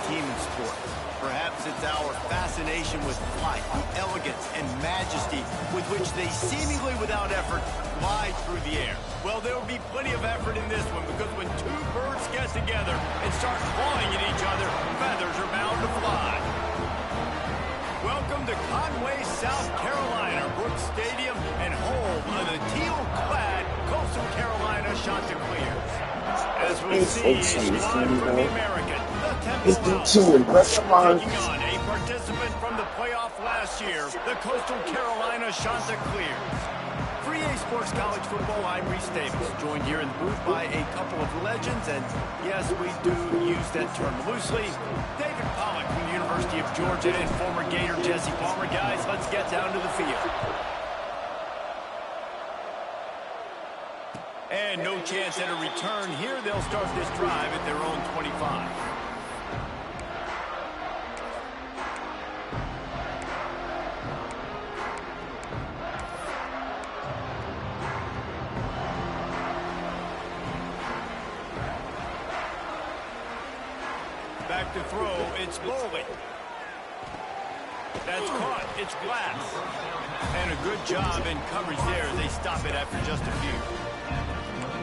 team in sports. Perhaps it's our fascination with flight, the elegance, and majesty with which they seemingly without effort glide through the air. Well, there will be plenty of effort in this one because when two birds get together and start clawing at each other, feathers are bound to fly. Welcome to Conway, South Carolina, Brooks Stadium, and home of the teal-clad Coastal Carolina Chanticleers. As we'll see, a squad from the American, the Temple Owls, taking on a participant from the playoff last year, the Coastal Carolina Chanticleers. For EA Sports College Football, I'm Reese Davis, joined here in the booth by a couple of legends, and yes, we do use that term loosely. David Pollack from the University of Georgia and former Gator Jesse Palmer. Guys, let's get down to the field. And no chance at a return here. They'll start this drive at their own 25. Back to throw, it's Bowley. That's caught, it's Glass. And a good job in coverage there. They stop it after just a few.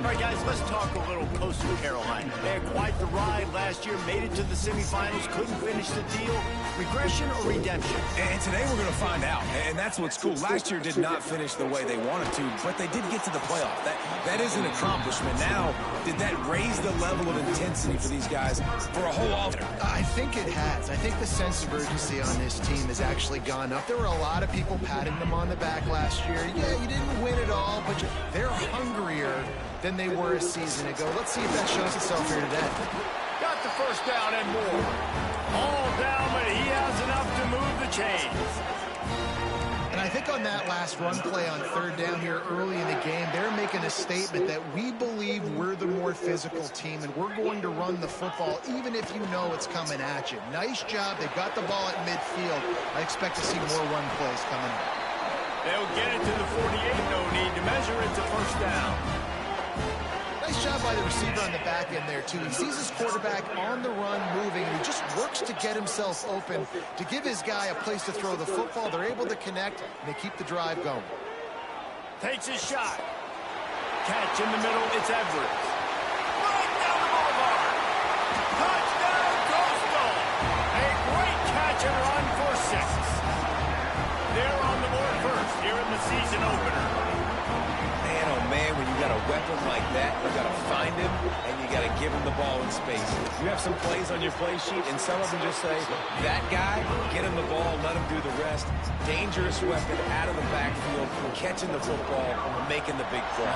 All right, guys, let's talk a little Coastal Carolina. They had quite the ride last year, made it to the semifinals, couldn't finish the deal. Regression or redemption? And today we're going to find out, and that's what's cool. Last year did not finish the way they wanted to, but they did get to the playoff. That is an accomplishment. Now, did that raise the level of intensity for these guys for a whole offense? I think it has. I think the sense of urgency on this team has actually gone up. There were a lot of people patting them on the back last year. Yeah, you didn't win it all, but they're hungrier than they were a season ago. Let's see if that shows itself here today. Got the first down and more. All down, but he has enough to move the chains. And I think on that last run play on third down here early in the game, they're making a statement that we believe we're the more physical team and we're going to run the football even if you know it's coming at you. Nice job. They've got the ball at midfield. I expect to see more run plays coming up. They'll get it to the 48. No need to measure. It's a first down. Nice job by the receiver on the back end there, too. He sees his quarterback on the run moving, and he just works to get himself open to give his guy a place to throw the football. They're able to connect, and they keep the drive going. Takes his shot. Catch in the middle. It's Edwards. Right down the boulevard. Touchdown, Coastal. A great catch and run for 6. They're on the board first here in the season opener. Man, oh man, when you got a weapon like that, you got to find him, and you got to give him the ball in space. You have some plays on your play sheet, and some of them just say, that guy, get him the ball, let him do the rest. Dangerous weapon out of the backfield, catching the football, making the big play.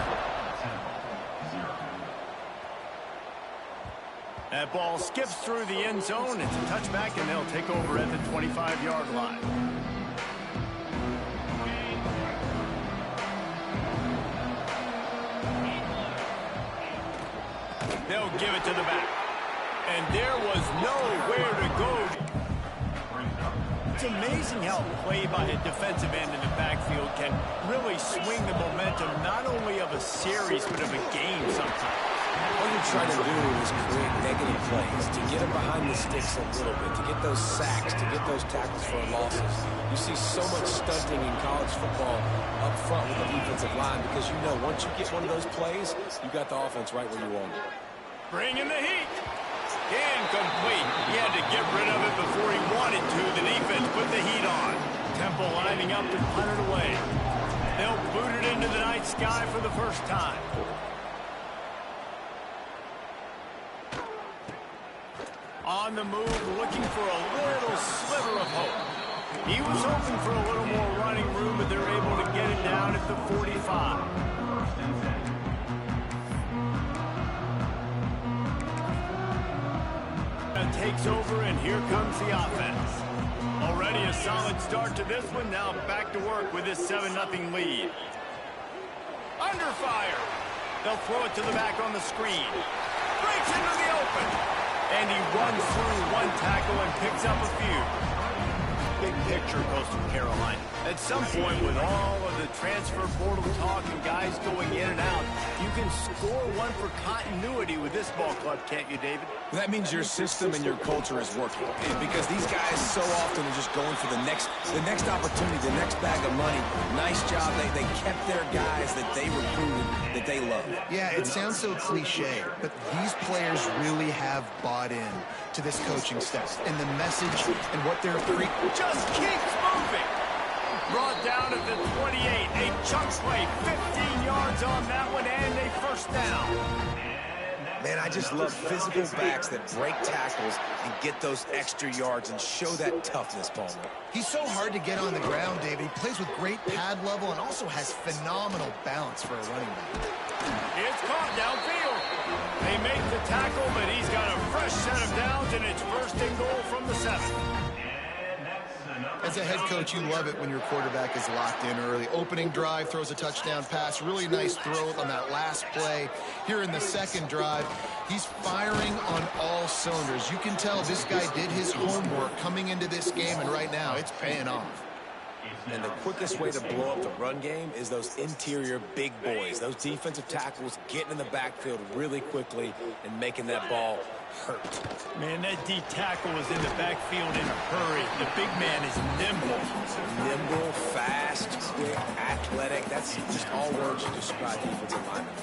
That ball skips through the end zone. It's a touchback, and they'll take over at the 25-yard line. They'll give it to the back. And there was nowhere to go. It's amazing how play by a defensive end in the backfield can really swing the momentum not only of a series but of a game sometimes. All you're trying to do is create negative plays, to get them behind the sticks a little bit, to get those sacks, to get those tackles for losses. You see so much stunting in college football up front with the defensive line because you know once you get one of those plays, you got the offense right where you want it. Bringing the heat. Incomplete. He had to get rid of it before he wanted to. The defense put the heat on. Temple lining up to punt it away. They'll boot it into the night sky for the first time. On the move, looking for a little sliver of hope. He was hoping for a little more running room, but they're able to get it down at the 45. Takes over, and here comes the offense. Already a solid start to this one. Now back to work with this 7-0 lead. Under fire. They'll throw it to the back on the screen. Breaks into the open. And he runs through one tackle and picks up a few. big picture, Coastal Carolina. At some point, with all of the transfer portal talk and guys going in and out, you can score one for continuity with this ball club, can't you, David? That means your system and your culture is working. Because these guys so often are just going for the next opportunity, the next bag of money. Nice job. They kept their guys that they recruited, that they love. Yeah, it sounds so cliche, but these players really have bought in to this coaching staff and the message and what they're just keeps moving. Brought down at the 28. A chunk play, 15 yards on that one, and a first down. Man, I just love physical backs that break tackles and get those extra yards and show that toughness, Palmer. He's so hard to get on the ground, David. He plays with great pad level and also has phenomenal balance for a running back. It's caught downfield. They make the tackle, but he's got a fresh set of downs, and it's first and goal from the 7. As a head coach, you love it when your quarterback is locked in early. Opening drive, throws a touchdown pass. Really nice throw on that last play. Here in the second drive, he's firing on all cylinders. You can tell this guy did his homework coming into this game, and right now it's paying off. And the quickest way to blow up the run game is those interior big boys, those defensive tackles getting in the backfield really quickly and making that ball hurt. Man, that D tackle was in the backfield in a hurry. The big man is nimble. Nimble, fast, quick, athletic. That's just all words to describe defensive linemen.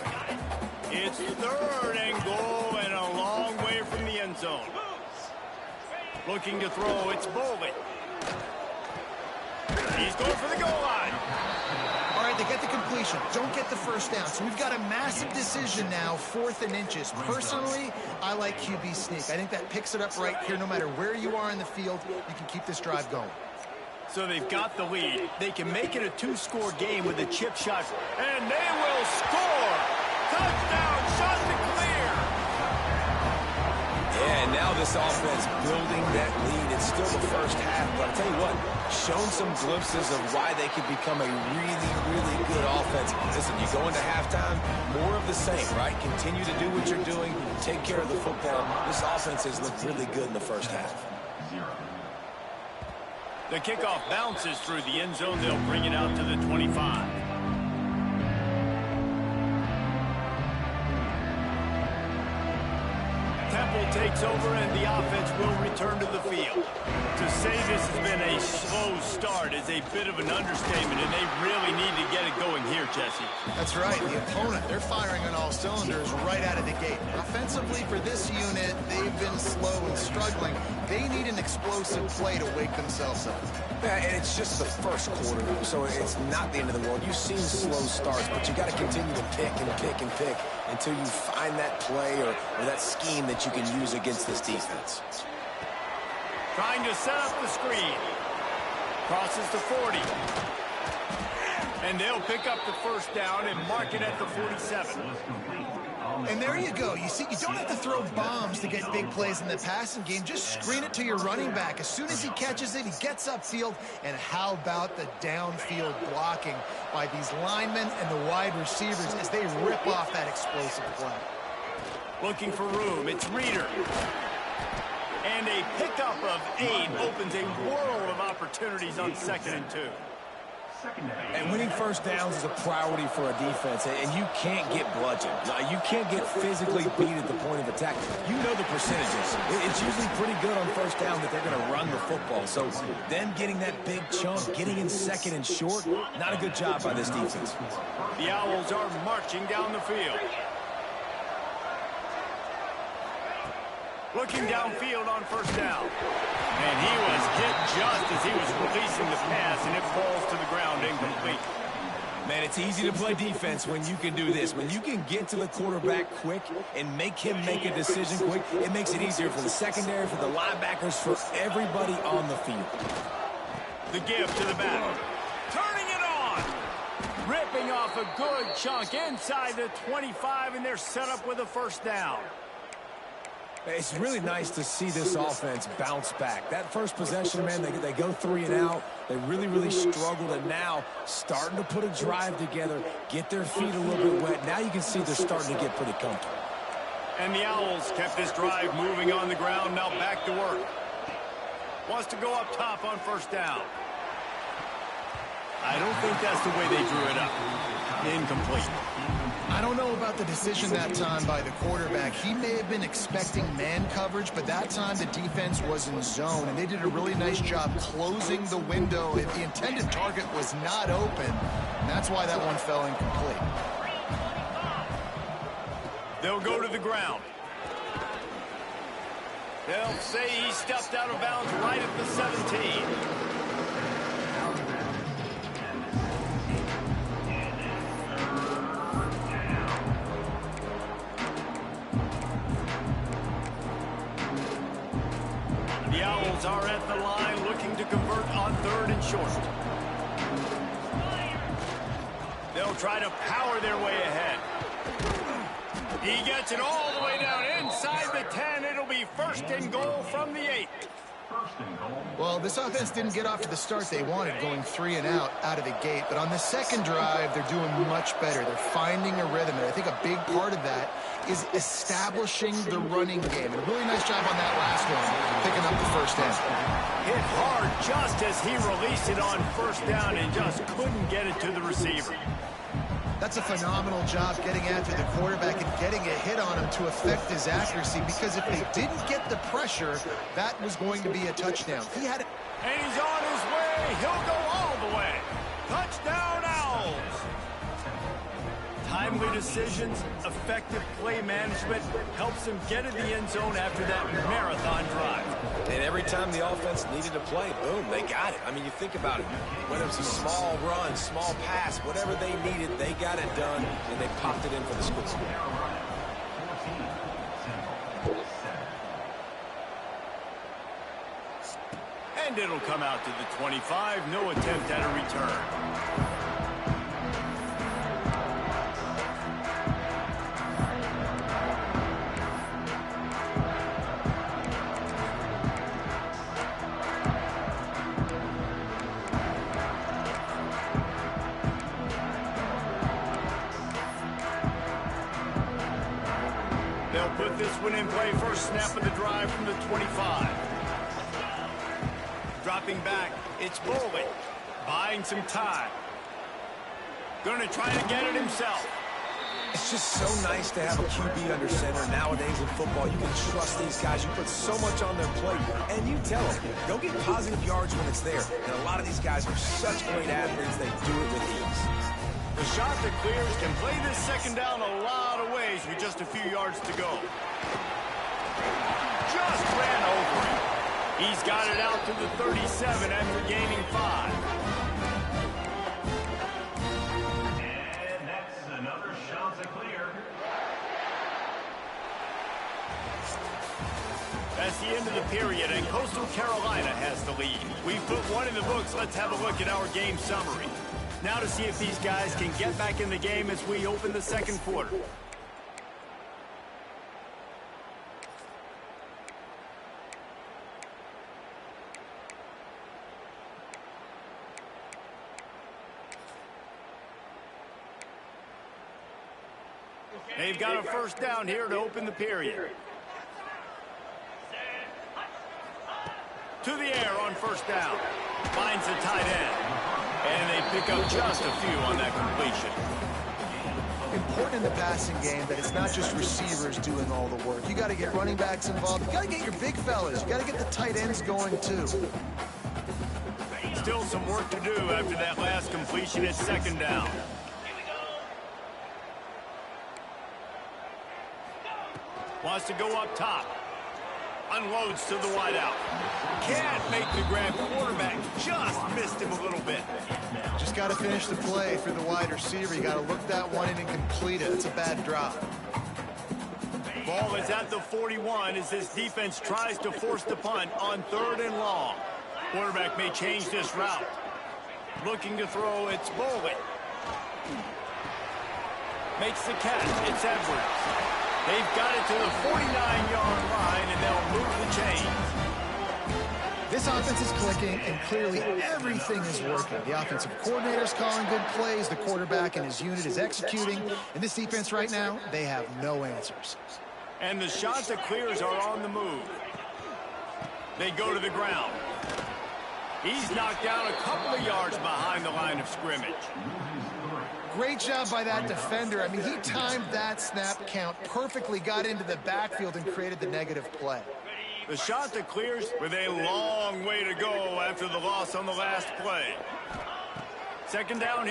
It's third and goal and a long way from the end zone. Looking to throw, it's Bolden. He's going for the goal line. All right, they get the completion. Don't get the first down. So we've got a massive decision now, 4th and inches. Personally, I like QB sneak. I think that picks it up right here. No matter where you are in the field, you can keep this drive going. So they've got the lead. They can make it a 2-score game with a chip shot. And they will score. Touchdown, shot to clear. Yeah, and now this offense building that lead. It's still the first half, but I'll tell you what, shown some glimpses of why they could become a really, really good offense. Listen, you go into halftime, more of the same, right? Continue to do what you're doing, take care of the football. This offense has looked really good in the first half. The kickoff bounces through the end zone. They'll bring it out to the 25. Temple takes over, and the offense will return to the field. To say this has been a slow start is a bit of an understatement, and they really need to get it going here, Jesse. That's right. The opponent, they're firing on all cylinders right out of the gate. Offensively, for this unit, they've been slow and struggling. They need an explosive play to wake themselves up. Yeah, and it's just the first quarter, so it's not the end of the world. You've seen slow starts, but you got to continue to pick and pick and pick until you find that play or that scheme that you can use against this defense. Trying to set up the screen. Crosses to 40. And they'll pick up the first down and mark it at the 47. And there you go. You see, you don't have to throw bombs to get big plays in the passing game. Just screen it to your running back. As soon as he catches it, he gets upfield. And how about the downfield blocking by these linemen and the wide receivers as they rip off that explosive play? Looking for room. It's Reeder. And a pickup of 8 opens a world of opportunities on 2nd and 2. And winning first downs is a priority for a defense, and you can't get bludgeoned. You can't get physically beat at the point of attack. You know the percentages. It's usually pretty good on first down that they're going to run the football. So them getting that big chunk, getting in 2nd and short, not a good job by this defense. The Owls are marching down the field. Looking downfield on first down. And he was hit just as he was releasing the pass, and it falls to the ground incomplete. Man, it's easy to play defense when you can do this. When you can get to the quarterback quick and make him make a decision quick, it makes it easier for the secondary, for the linebackers, for everybody on the field. The give to the back. Turning it on. Ripping off a good chunk inside the 25, and they're set up with a first down. It's really nice to see this offense bounce back. That first possession, man, they go 3 and out. They really, really struggled, and now starting to put a drive together, get their feet a little bit wet. Now you can see they're starting to get pretty comfortable. And the Owls kept this drive moving on the ground, now back to work. Wants to go up top on first down. I don't think that's the way they drew it up. Incomplete. I don't know about the decision that time by the quarterback. He may have been expecting man coverage, but that time the defense was in zone, and they did a really nice job closing the window. If the intended target was not open, and that's why that one fell incomplete. They'll go to the ground. They'll say he stepped out of bounds right at the 17. The Owls are at the line looking to convert on 3rd and short. They'll try to power their way ahead. He gets it all the way down inside the 10. It'll be 1st and goal from the 8. Well, this offense didn't get off to the start they wanted, going 3 and out of the gate. But on the second drive, they're doing much better. They're finding a rhythm, and I think a big part of that is establishing the running game. And a really nice job on that last one, picking up the first down. Hit hard just as he released it on first down and just couldn't get it to the receiver. That's a phenomenal job getting after the quarterback and getting a hit on him to affect his accuracy, because if they didn't get the pressure, that was going to be a touchdown. He had it. And he's on his way. He'll go all the way. Touchdown, Owls. Timely decisions, effective play management helps him get in the end zone after that marathon drive. And every time the offense needed to play, boom, they got it. I mean, you think about it. Whether it's a small run, small pass, whatever they needed, they got it done, and they popped it in for the score. And it'll come out to the 25. No attempt at a return. They'll put this one in play. First snap of the drive from the 25. Dropping back, it's Boley. Buying some time. Going to try to get it himself. It's just so nice to have a QB under center. Nowadays in football, you can trust these guys. You put so much on their plate, and you tell them, go get positive yards when it's there. And a lot of these guys are such great athletes, they do it with ease. The shot that clears can play this second down a lot of ways with just a few yards to go. Just ran over him. He's got it out to the 37 after gaining 5. And that's another shot to clear. That's the end of the period, and Coastal Carolina has the lead. We've put one in the books. Let's have a look at our game summary. Now to see if these guys can get back in the game as we open the second quarter. They've got a first down here to open the period. To the air on first down. Finds the tight end. And they pick up just a few on that completion. Important in the passing game that it's not just receivers doing all the work. You got to get running backs involved. You got to get your big fellas. You got to get the tight ends going too. Still some work to do after that last completion at second down. Wants to go up top. Unloads to the wideout. Can't make the grab. Quarterback just missed him a little bit. Just got to finish the play for the wide receiver. You got to look that one in and complete it. It's a bad drop. Ball is at the 41 as this defense tries to force the punt on 3rd and long. Quarterback may change this route. Looking to throw, it's Boley. Makes the catch. It's Edwards. They've got it to the 49-yard line, and they'll move the chains. This offense is clicking, and clearly everything is working. The offensive coordinator's calling good plays. The quarterback and his unit is executing. And this defense right now, they have no answers. And the shots that clears are on the move. They go to the ground. He's knocked down a couple of yards behind the line of scrimmage. Great job by that defender. I mean, he timed that snap count perfectly, got into the backfield and created the negative play. The shot that clears with a long way to go after the loss on the last play. Second down here.